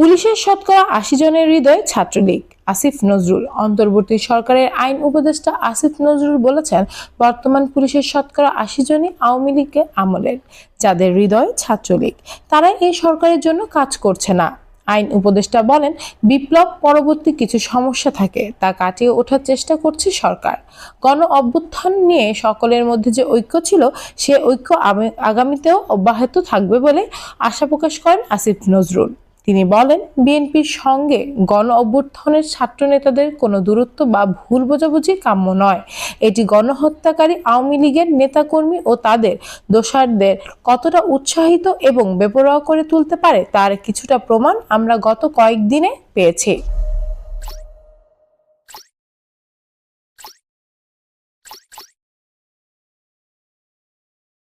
পুলিশের শতকরা ৮০ জনের হৃদয়ে ছাত্রলীগ। আসিফ নজরুল। অন্তর্বর্তী সরকারের আইন উপদেষ্টা আসিফ নজরুল বলেছেন, বর্তমান পুলিশের শতকরা ৮০ জনই আওয়ামী লীগের আমলের, যাদের হৃদয়ে ছাত্রলীগ। তারা এই সরকারের জন্য কাজ করছে না। আইন উপদেষ্টা বলেন, বিপ্লব পরবর্তী কিছু সমস্যা থাকে, তা কাটিয়ে ওঠার চেষ্টা করছে সরকার। গণ অভ্যুত্থান নিয়ে সকলের মধ্যে যে ঐক্য ছিল, সে ঐক্য আগামীতেও অব্যাহত থাকবে বলে আশা প্রকাশ করেন আসিফ নজরুল। তিনি বলেন, বিএনপির সঙ্গে গণ অভ্যুত্থানের ছাত্র নেতাদের কোনো দূরত্ব বা ভুল বোঝাবুঝি কাম্য নয়। এটি গণহত্যাকারী আওয়ামী লীগের নেতাকর্মী ও তাদের দোসরদের কতটা উৎসাহিত এবং বেপরোয়া করে তুলতে পারে, তার কিছুটা প্রমাণ আমরা গত কয়েকদিনে পেয়েছি।